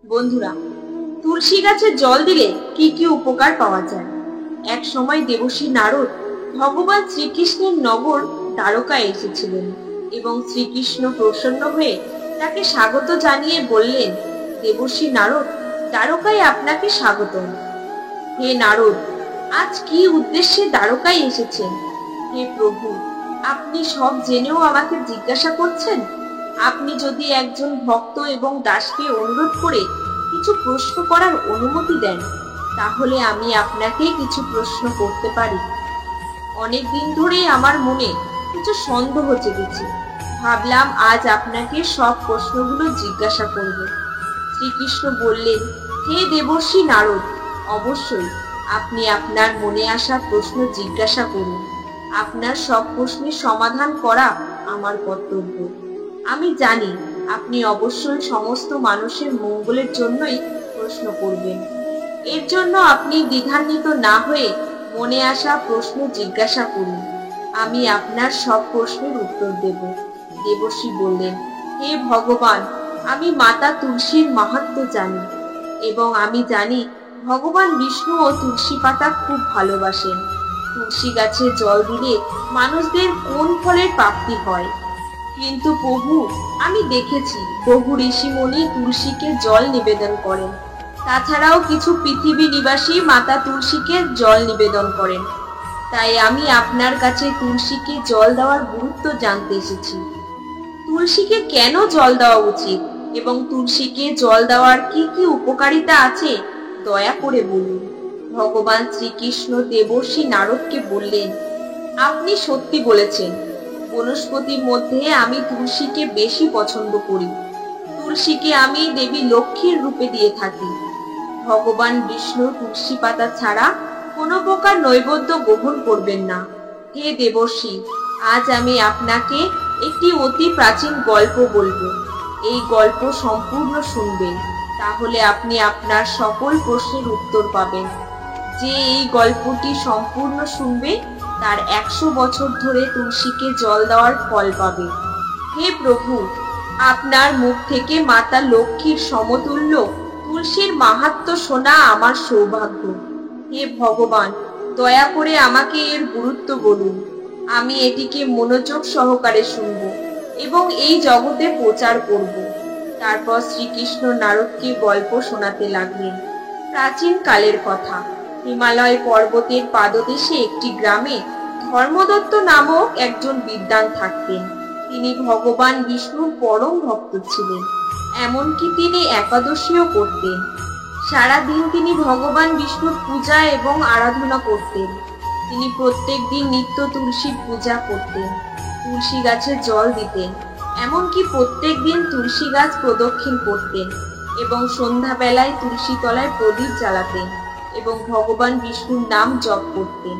বন্ধুরা, তুলসী গাছে জল দিলে কি কি উপকার পাওয়া যায়? এক সময় দেবর্ষি নারদ ভগবান শ্রীকৃষ্ণের নগর দ্বারকায় এসেছিলেন এবং শ্রীকৃষ্ণ প্রসন্ন হয়ে তাকে স্বাগত জানিয়ে বললেন, দেবর্ষি নারদ, দ্বারকায় আপনাকে স্বাগতম। হে নারদ, আজ কি উদ্দেশ্যে দ্বারকায় এসেছেন? হে প্রভু, আপনি সব জেনেও আমাকে জিজ্ঞাসা করছেন? আপনি যদি একজন ভক্ত এবং দাসকে অনুরোধ করে কিছু প্রশ্ন করার অনুমতি দেন, তাহলে আমি আপনাকে কিছু প্রশ্ন করতে পারি। অনেক দিন ধরেই আমার মনে কিছু সন্দেহ জেগেছে। ভাবলাম আজ আপনাকে সব প্রশ্নগুলো জিজ্ঞাসা করব। শ্রীকৃষ্ণ বললেন, হে দেবর্ষি নারদ, অবশ্যই আপনি আপনার মনে আসা প্রশ্ন জিজ্ঞাসা করুন। আপনার সব প্রশ্নের সমাধান করা আমার কর্তব্য। আমি জানি আপনি অবশ্যই সমস্ত মানুষের মঙ্গলের জন্যই প্রশ্ন করবেন। এর জন্য আপনি দ্বিধান্বিত না হয়ে মনে আসা প্রশ্ন জিজ্ঞাসা করুন। আমি আপনার সব প্রশ্নের উত্তর দেব। দেবর্ষি বললেন, হে ভগবান, আমি মাতা তুলসীর মাহাত্ম্য জানি এবং আমি জানি ভগবান বিষ্ণু ও তুলসী পাতা খুব ভালোবাসেন। তুলসী গাছে জল দিলে মানুষদের কোন ফলের প্রাপ্তি হয়? কিন্তু প্রভু, আমি দেখেছি বহু ঋষিমুনি তুলসীকে জল নিবেদন করেন। তাছাড়াও কিছু পৃথিবী নিবাসী মাতা তুলসীকে জল নিবেদন করেন। তাই আমি আপনার কাছে তুলসীকে জল দেওয়ার গুরুত্ব জানতে এসেছি। তুলসীকে কেন জল দেওয়া উচিত এবং তুলসীকে জল দেওয়ার কি কি উপকারিতা আছে, দয়া করে বলুন। ভগবান শ্রীকৃষ্ণ দেবর্ষি নারদকে বললেন, আপনি সত্যি বলেছেন। বনস্পতির মধ্যে আমি তুলসীকে বেশি পছন্দ করি। তুলসীকে আমি দেবী লক্ষ্মীর রূপে দিয়ে থাকি। ভগবান বিষ্ণু তুলসী পাতা ছাড়া কোনো প্রকার নৈবেদ্য গ্রহণ করবেন না। হে দেবর্ষি, আজ আমি আপনাকে একটি অতি প্রাচীন গল্প বলবো। এই গল্প সম্পূর্ণ শুনবেন, তাহলে আপনি আপনার সকল প্রশ্নের উত্তর পাবেন। যে এই গল্পটি সম্পূর্ণ শুনবে তার 100 বছর ধরে তুলসীকে জল দেওয়ার ফল পাবে। হে প্রভু, আপনার মুখ থেকে মাতা লক্ষ্মীর সমতুল্য তুলসীর মাহাত্ম্য শোনা আমার সৌভাগ্য। হে ভগবান, দয়া করে আমাকে এর গুরুত্ব বলুন। আমি এটিকে মনোযোগ সহকারে শুনব এবং এই জগতে প্রচার করব। তারপর শ্রীকৃষ্ণ নারদকে গল্প শোনাতে লাগলেন। প্রাচীন কালের কথা। হিমালয় পর্বতের পাদদেশে একটি গ্রামে ধর্মদত্ত নামক একজন বিদ্বান থাকতেন। তিনি ভগবান বিষ্ণুর পরম ভক্ত ছিলেন। এমনকি তিনি একাদশীও করতেন। সারাদিন তিনি ভগবান বিষ্ণুর পূজা এবং আরাধনা করতেন। তিনি প্রত্যেক দিন নিত্য তুলসী পূজা করতেন, তুলসী গাছে জল দিতেন, এমনকি প্রত্যেক দিন তুলসী গাছ প্রদক্ষিণ করতেন এবং সন্ধ্যাবেলায় তুলসী তলায় প্রদীপ জ্বালাতেন এবং ভগবান বিষ্ণুর নাম জপ করতেন।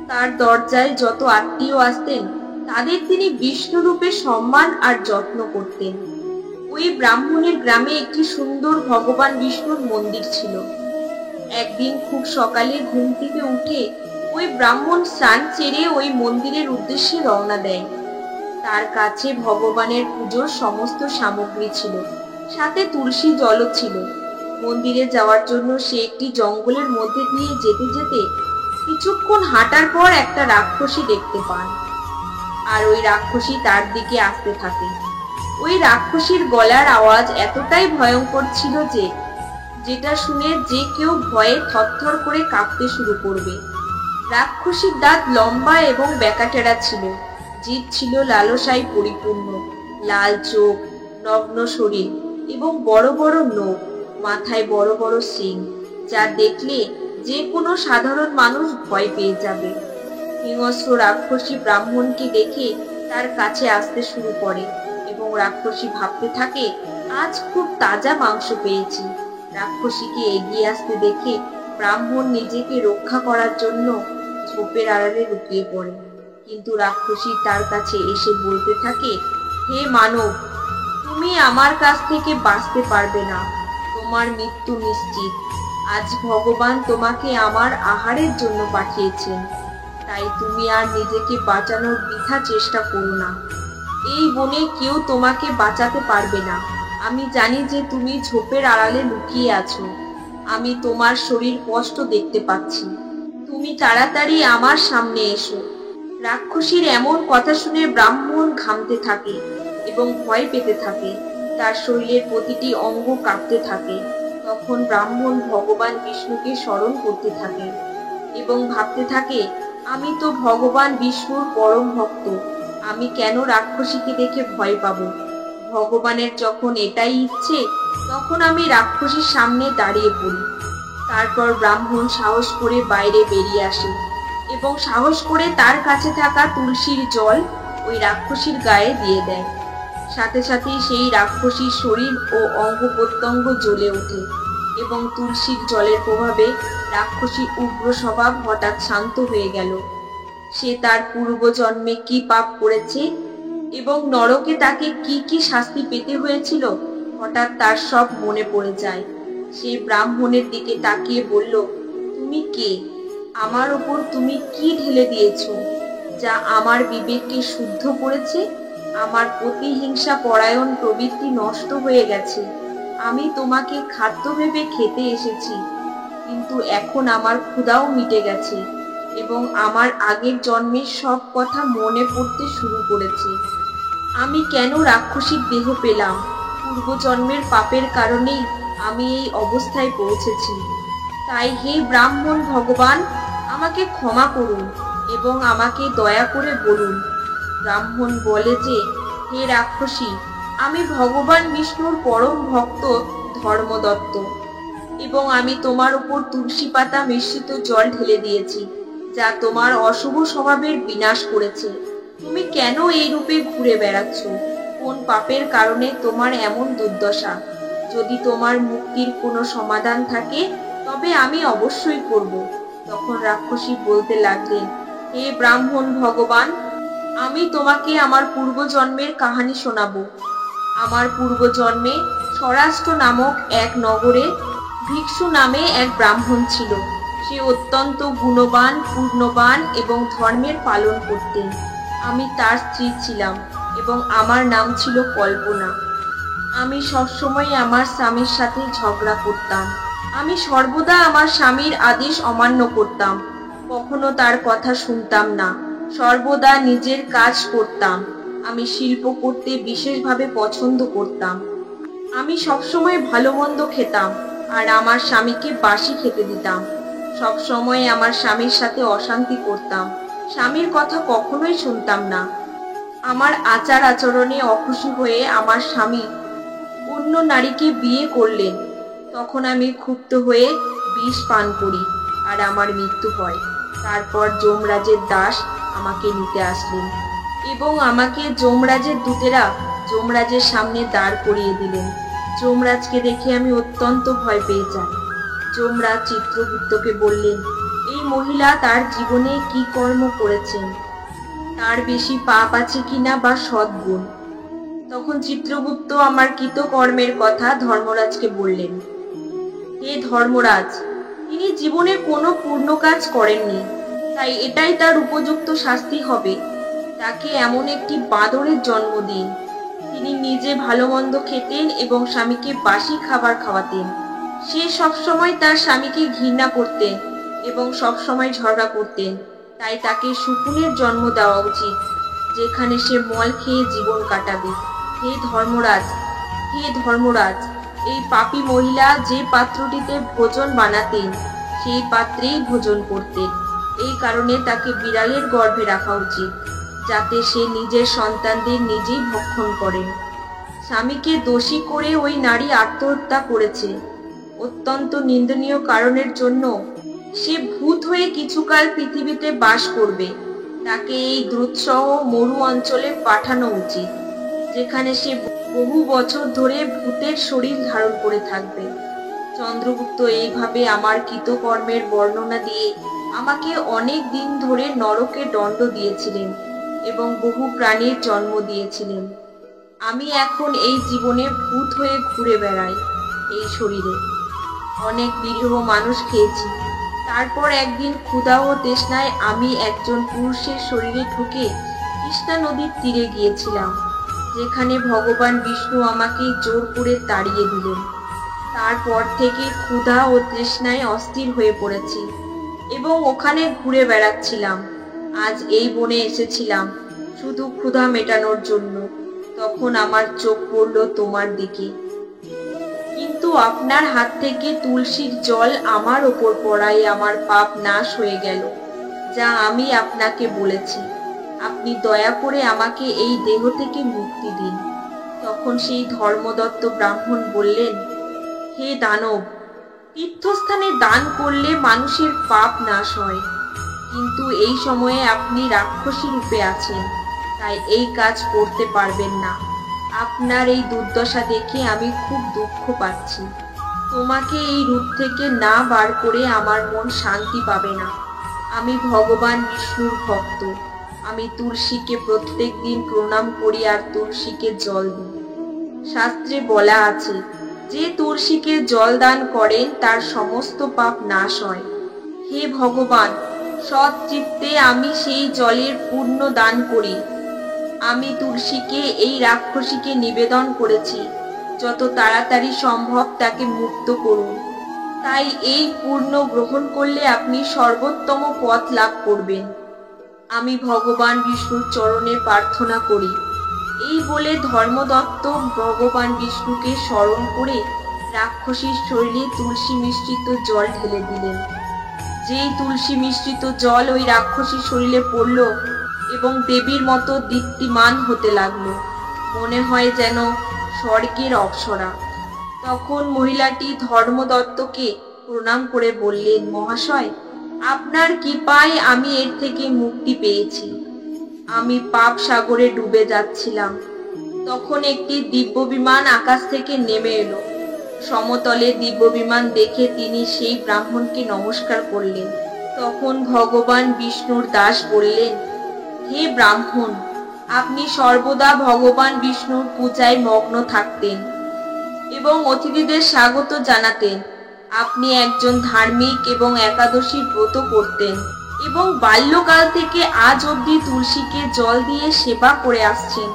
তার দরজায় যত আত্মীয় আসতেন তাদের তিনি বিষ্ণু রূপে সম্মান আর যত্ন করতেন। ওই ব্রাহ্মণের গ্রামে একটি সুন্দর ভগবান বিষ্ণুর মন্দির ছিল। একদিন খুব সকালে ঘুম থেকে উঠে ওই ব্রাহ্মণ স্নান সেরে ওই মন্দিরের উদ্দেশ্যে রওনা দেয়। তার কাছে ভগবানের পুজোর সমস্ত সামগ্রী ছিল, সাথে তুলসী জলও ছিল। মন্দিরে যাওয়ার জন্য সে একটি জঙ্গলের মধ্যে দিয়ে যেতে যেতে কিছুক্ষণ হাঁটার পর একটা রাক্ষসী দেখতে পান, আর ওই রাক্ষসী তার দিকে আসতে থাকে। ওই রাক্ষসীর গলার আওয়াজ এতটাই ভয়ঙ্কর ছিল যেটা শুনে যে কেউ ভয়ে থরথর করে কাঁপতে শুরু করবে। রাক্ষসীর দাঁত লম্বা এবং বেঁকাটেরা ছিল, জিভ ছিল লালসায় পরিপূর্ণ, লাল চোখ, নগ্ন শরীর এবং বড় বড় নখ, মাথায় বড় বড় শিং, যা দেখলে যে কোনো সাধারণ মানুষ ভয় পেয়ে যাবে। হিংস্র রাক্ষসী ব্রাহ্মণকে দেখে তার কাছে আসতে শুরু করে এবং রাক্ষসী ভাবতে থাকে, আজ খুব তাজা মাংস পেয়েছি। রাক্ষসীকে এগিয়ে আসতে দেখে ব্রাহ্মণ নিজেকে রক্ষা করার জন্য ঝোপের আড়ালে লুকিয়ে পড়ে। কিন্তু রাক্ষসী তার কাছে এসে বলতে থাকে, হে মানব, তুমি আমার কাছ থেকে বাঁচতে পারবে না, তোমার মৃত্যু নিশ্চিত। আজ ভগবান তোমাকে আমার আহারের জন্য পাঠিয়েছেন, তাই তুমি আর নিজেকে বাঁচানোর বৃথা চেষ্টা করো না। এই বনে কেউ তোমাকে বাঁচাতে পারবে না। আমি জানি যে তুমি ঝোপের আড়ালে লুকিয়ে আছো। আমি তোমার শরীর কষ্ট দেখতে পাচ্ছি। তুমি তাড়াতাড়ি আমার সামনে এসো। রাক্ষসীর এমন কথা শুনে ব্রাহ্মণ ঘামতে থাকে এবং ভয় পেতে থাকে। তার শরীরের প্রতিটি অঙ্গ কাঁপতে থাকে। তখন ব্রাহ্মণ ভগবান বিষ্ণুকে স্মরণ করতে থাকে এবং ভাবতে থাকে, আমি তো ভগবান বিষ্ণুর পরম ভক্ত। আমি কেন রাক্ষসীকে দেখে ভয় পাব? ভগবানের যখন এটাই ইচ্ছে, তখন আমি রাক্ষসীর সামনে দাঁড়িয়ে পড়ি। তারপর ব্রাহ্মণ সাহস করে বাইরে বেরিয়ে আসে এবং সাহস করে তার কাছে থাকা তুলসীর জল ওই রাক্ষসীর গায়ে দিয়ে দেয়। সাথে সাথেই সেই রাক্ষসীর শরীর ও অঙ্গ প্রত্যঙ্গ জ্বলে ওঠে এবং তুলসীর জলের প্রভাবে রাক্ষসীর উগ্র স্বভাব হঠাৎ শান্ত হয়ে গেল। সে তার পূর্বজন্মে কি পাপ করেছে এবং নরকে তাকে কি কি শাস্তি পেতে হয়েছিল, হঠাৎ তার সব মনে পড়ে যায়। সে ব্রাহ্মণের দিকে তাকিয়ে বলল, তুমি কে? আমার ওপর তুমি কি ঢেলে দিয়েছ যা আমার বিবেককে শুদ্ধ করেছে? আমার প্রতিহিংসা পরায়ণ প্রবৃত্তি নষ্ট হয়ে গেছে। আমি তোমাকে খাদ্য ভেবে খেতে এসেছি, কিন্তু এখন আমার ক্ষুধাও মিটে গেছে এবং আমার আগের জন্মের সব কথা মনে পড়তে শুরু করেছে। আমি কেন রাক্ষসীর দেহ পেলাম? পূর্বজন্মের পাপের কারণেই আমি এই অবস্থায় পৌঁছেছি। তাই হে ব্রাহ্মণ ভগবান, আমাকে ক্ষমা করুন এবং আমাকে দয়া করে বলুন। ব্রাহ্মণ বলে যে, হে রাক্ষসী, আমি ভগবান বিষ্ণুর পরম ভক্ত ধর্মদত্ত এবং আমি তোমার উপর তুলসী পাতা মিশ্রিত জল ঢেলে দিয়েছি, যা তোমার অশুভ স্বভাবের বিনাশ করেছে। তুমি কেন এই রূপে ঘুরে বেড়াচ্ছ? কোন পাপের কারণে তোমার এমন দুর্দশা? যদি তোমার মুক্তির কোনো সমাধান থাকে, তবে আমি অবশ্যই করব। তখন রাক্ষসী বলতে লাগলেন, হে ব্রাহ্মণ ভগবান, আমি তোমাকে আমার পূর্বজন্মের কাহিনী শোনাবো। আমার পূর্বজন্মে স্বরাষ্ট্র নামক এক নগরে ভিক্ষু নামে এক ব্রাহ্মণ ছিল। সে অত্যন্ত গুণবান, পূর্ণবান এবং ধর্মের পালন করতেন। আমি তার স্ত্রী ছিলাম এবং আমার নাম ছিল কল্পনা। আমি সবসময় আমার স্বামীর সাথে ঝগড়া করতাম। আমি সর্বদা আমার স্বামীর আদেশ অমান্য করতাম, কখনো তার কথা শুনতাম না, সর্বদা নিজের কাজ করতাম। আমি শিল্প করতে বিশেষভাবে পছন্দ করতাম। আমি সবসময় ভালো মন্দ খেতাম আর আমার স্বামীকে বাসি খেতে দিতাম। সবসময় আমার স্বামীর সাথে অশান্তি করতাম, স্বামীর কথা কখনোই শুনতাম না। আমার আচার আচরণে অখুশি হয়ে আমার স্বামী অন্য নারীকে বিয়ে করলেন। তখন আমি ক্ষুব্ধ হয়ে বিষ পান করি আর আমার মৃত্যু হয়। তারপর যমরাজের দাস আমাকে নিতে আসলেন এবং আমাকে যমরাজের দূতেরা যমরাজের সামনে দাঁড় করিয়ে দিলেন। যমরাজকে দেখে আমি অত্যন্ত ভয় পেয়ে যাই। যমরাজ চিত্রগুপ্তকে বললেন, এই মহিলা তার জীবনে কি কর্ম করেছেন, তার বেশি পাপ আছে কিনা বা সদ্গুণ। তখন চিত্রগুপ্ত আমার কৃতকর্মের কথা ধর্মরাজকে বললেন। হে ধর্মরাজ, তিনি জীবনে কোনো পূর্ণ কাজ করেননি, তাই এটাই তার উপযুক্ত শাস্তি হবে। তাকে এমন একটি বাঁদরের জন্ম দিন। তিনি নিজে ভালো মন্দ খেতেন এবং স্বামীকে বাসি খাবার খাওয়াতেন। সে সবসময় তার স্বামীকে ঘৃণা করতেন এবং সবসময় ঝগড়া করতেন। তাই তাকে শকুনের জন্ম দেওয়া উচিত, যেখানে সে মল খেয়ে জীবন কাটাবে। হে ধর্মরাজ, হে ধর্মরাজ, এই পাপী মহিলা যে পাত্রটিতে ভোজন বানাতেন, সেই পাত্রেই ভোজন করতেন। এই কারণে তাকে বিড়ালের গর্ভে রাখা উচিত, যাতে সে নিজের সন্তানদের নিজেই ভক্ষণ করেন। স্বামীকে দোষী করে ওই নারী আত্মহত্যা করেছে। অত্যন্ত নিন্দনীয় কারণের জন্য সে ভূত হয়ে কিছুকাল পৃথিবীতে বাস করবে। তাকে এই দুঃসহ মরু অঞ্চলে পাঠানো উচিত, যেখানে সে বহু বছর ধরে ভূতের শরীর ধারণ করে থাকবে। চন্দ্রগুপ্ত এইভাবে আমার কৃতকর্মের বর্ণনা দিয়ে আমাকে অনেক দিন ধরে নরকে দণ্ড দিয়েছিলেন এবং বহু প্রাণীর জন্ম দিয়েছিলেন। আমি এখন এই জীবনে ভূত হয়ে ঘুরে বেড়াই। এই শরীরে অনেক নিরীহ মানুষ খেয়েছি। তারপর একদিন ক্ষুধা ও তৃষ্ণায় আমি একজন পুরুষের শরীরে ঢুকে কৃষ্ণা নদীর তীরে গিয়েছিলাম, যেখানে ভগবান বিষ্ণু আমাকে জোর করে তাড়িয়ে দিলেন। তারপর থেকে ক্ষুধা ও তৃষ্ণায় অস্থির হয়ে পড়েছি এবং ওখানে ঘুরে বেড়াচ্ছিলাম। আজ এই বনে এসেছিলাম শুধু ক্ষুধা মেটানোর জন্য। তখন আমার চোখ পড়ল তোমার দিকে, কিন্তু আপনার হাত থেকে তুলসীর জল আমার ওপর পড়ায় আমার পাপ নাশ হয়ে গেল, যা আমি আপনাকে বলেছি। আপনি দয়া করে আমাকে এই দেহ থেকে মুক্তি দিন। তখন সেই ধর্মদত্ত ব্রাহ্মণ বললেন, হে দানব, তীর্থস্থানে দান করলে মানুষের পাপ নাশ হয়, কিন্তু এই সময়ে আপনি রাক্ষসী রূপে আছেন, তাই এই কাজ করতে পারবেন না। আপনার এই দুর্দশা দেখে আমি খুব দুঃখ পাচ্ছি। তোমাকে এই রূপ থেকে না বার করে আমার মন শান্তি পাবে না। আমি ভগবান বিষ্ণুর ভক্ত। আমি তুলসীকে প্রত্যেক দিন প্রণাম করি আর তুলসীকে জল দিই। শাস্ত্রে বলা আছে, যে তুলসীকে জল দান করেন তার সমস্ত পাপ নাশ হয়। হে ভগবান, সৎ চিত্তে আমি সেই জলের পূর্ণ দান করি। আমি তুলসীকে এই রাক্ষসীকে নিবেদন করেছি, যত তাড়াতাড়ি সম্ভব তাকে মুক্ত করুন। তাই এই পূর্ণ গ্রহণ করলে আপনি সর্বোত্তম পথ লাভ করবেন। আমি ভগবান বিষ্ণুর চরণে প্রার্থনা করি। এই বলে ধর্মদত্ত ভগবান বিষ্ণুকে স্মরণ করে রাক্ষসীর শরীরে তুলসী মিশ্রিত জল ঢেলে দিলেন। যেই তুলসী মিশ্রিত জল ওই রাক্ষসীর শরীরে পড়ল এবং দেবীর মতো দীপ্তিমান হতে লাগলো, মনে হয় যেন স্বর্গের অপ্সরা। তখন মহিলাটি ধর্মদত্তকে প্রণাম করে বললেন, মহাশয়, আপনার কৃপায় আমি এর থেকে মুক্তি পেয়েছি। আমি পাপ সাগরে ডুবে যাচ্ছিলাম। তখন একটি দিব্য বিমান আকাশ থেকে নেমে এলো। সমতলে দিব্য বিমান দেখে তিনি সেই ব্রাহ্মণকে নমস্কার করলেন। তখন ভগবান বিষ্ণুর দাস বললেন, হে ব্রাহ্মণ, আপনি সর্বদা ভগবান বিষ্ণুর পূজায় মগ্ন থাকতেন এবং অতিথিদের স্বাগত জানাতেন। আপনি একজন ধার্মিক এবং একাদশীর ব্রত করতেন এবং বাল্যকাল থেকে আজ অবধি তুলসীকে জল দিয়ে সেবা করে আসছেন।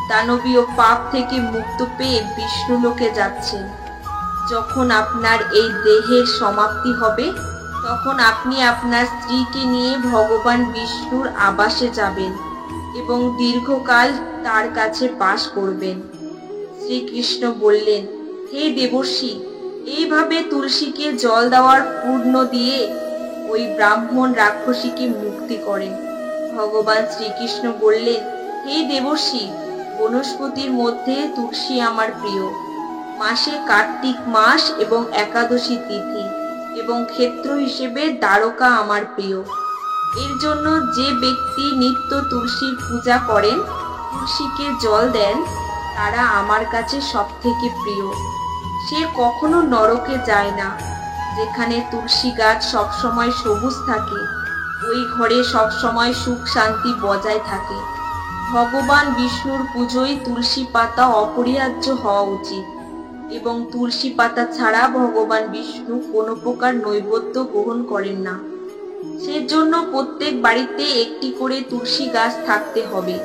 দানবীয় পাপ থেকে মুক্ত পেয়ে বিষ্ণুলোকে যাচ্ছেন। যখন আপনার এই দেহের সমাপ্তি হবে, তখন আপনি আপনার স্ত্রীকে নিয়ে ভগবান বিষ্ণুর আবাসে যাবেন এবং দীর্ঘকাল তার কাছে বাস করবেন। শ্রীকৃষ্ণ বললেন, হে দেবর্ষি, এইভাবে তুলসীকে জল দেওয়ার পূর্ণ দিয়ে ওই ব্রাহ্মণ রাক্ষসীকে মুক্তি করেন। ভগবান শ্রীকৃষ্ণ বললেন, হে দেবর্ষি, বনস্পতির মধ্যে তুলসী আমার প্রিয়। মাসে কার্তিক মাস এবং একাদশী তিথি এবং ক্ষেত্র হিসেবে দ্বারকা আমার প্রিয়। এর জন্য যে ব্যক্তি নিত্য তুলসীর পূজা করেন, তুলসীকে জল দেন, তারা আমার কাছে সব থেকে প্রিয়। সে কখনো নরকে যায় না। যেখানে তুলসী গাছ সবসময় সবুজ থাকে, ওই ঘরে সবসময় সুখ শান্তি বজায় থাকে। ভগবান বিষ্ণুর পুজোয় তুলসী পাতা অপরিহার্য হওয়া উচিত এবং তুলসী পাতা ছাড়া ভগবান বিষ্ণু কোনো প্রকার নৈবেদ্য গ্রহণ করেন না। সেজন্য প্রত্যেক বাড়িতে একটি করে তুলসী গাছ থাকতে হবে।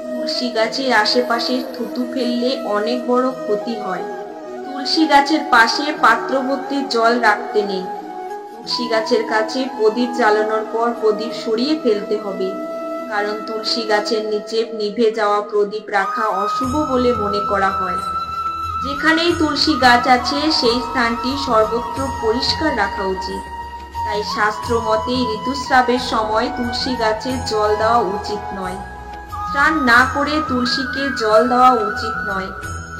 তুলসী গাছের আশেপাশে থুতু ফেললে অনেক বড় ক্ষতি হয়। তুলসী গাছের পাশে পাত্র ভর্তি জল রাখতে নেই। তুলসী গাছের কাছে প্রদীপ জ্বালানোর পর প্রদীপ সরিয়ে ফেলতে হবে, কারণ তুলসী গাছের নিচে নিভে যাওয়া প্রদীপ রাখা অশুভ বলে মনে করা হয়। যেখানেই তুলসী গাছ আছে সেই স্থানটি সর্বত্র পরিষ্কার রাখা উচিত। তাই শাস্ত্র মতে ঋতুস্রাবের সময় তুলসী গাছে জল দেওয়া উচিত নয়। স্নান না করে তুলসীকে জল দেওয়া উচিত নয়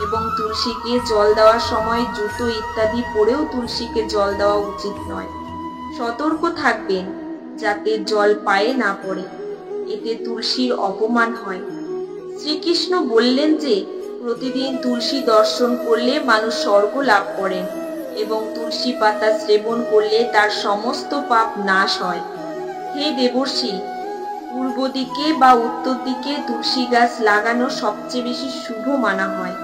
এবং তুলসীকে জল দেওয়ার সময় জুতো ইত্যাদি পরেও তুলসীকে জল দেওয়া উচিত নয়। সতর্ক থাকবেন যাতে জল পায়ে না পড়ে, এতে তুলসীর অপমান হয়। শ্রীকৃষ্ণ বললেন যে প্রতিদিন তুলসী দর্শন করলে মানুষ স্বর্গ লাভ করেন এবং তুলসী পাতা সেবন করলে তার সমস্ত পাপ নাশ হয়। হে দেবর্ষি, পূর্ব দিকে বা উত্তর দিকে তুলসী গাছ লাগানো সবচেয়ে বেশি শুভ মানা হয়।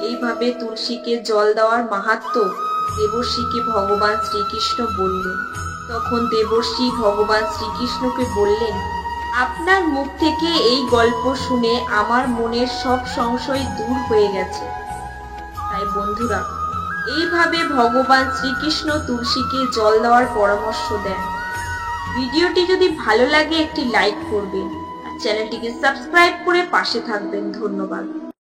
এইভাবে তুলসীকে জল দেওয়ার মাহাত্ম্য দেবর্ষিকে ভগবান শ্রীকৃষ্ণ বললেন। তখন দেবর্ষি ভগবান শ্রীকৃষ্ণকে বললেন, আপনার মুখ থেকে এই গল্প শুনে আমার মনের সব সংশয় দূর হয়ে গেছে। তাই বন্ধুরা, এইভাবে ভগবান শ্রীকৃষ্ণ তুলসীকে জল দেওয়ার পরামর্শ দেন। ভিডিওটি যদি ভালো লাগে একটি লাইক করবেন আর চ্যানেলটিকে সাবস্ক্রাইব করে পাশে থাকবেন। ধন্যবাদ।